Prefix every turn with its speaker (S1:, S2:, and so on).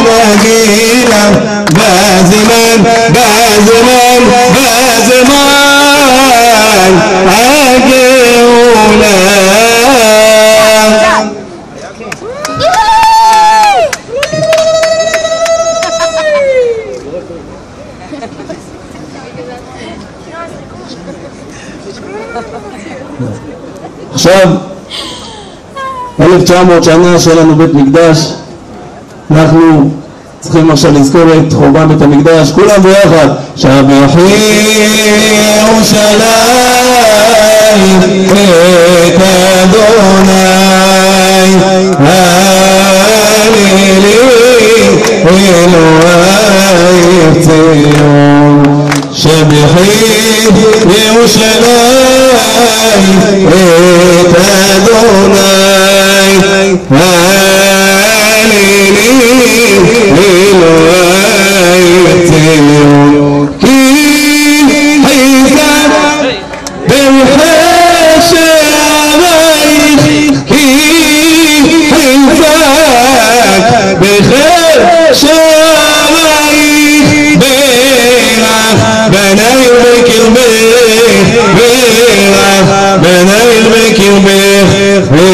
S1: נגילה בזמן הגאולה. עכשיו 1900 שנה שאין לנו בית מקדש, אנחנו צריכים עכשיו לזכור את חורבן בית המקדש, כולם ביחד. שבחי ירושלים את אדוני, הללי אלוהי ציון. שבחי ירושלים את אדוני, אלוהי ציון. כי חיזק ברוחך שערייך, כי חיזק ברוחך שערייך, ברך בנייך בקרבך, ברך בנייך בקרבך.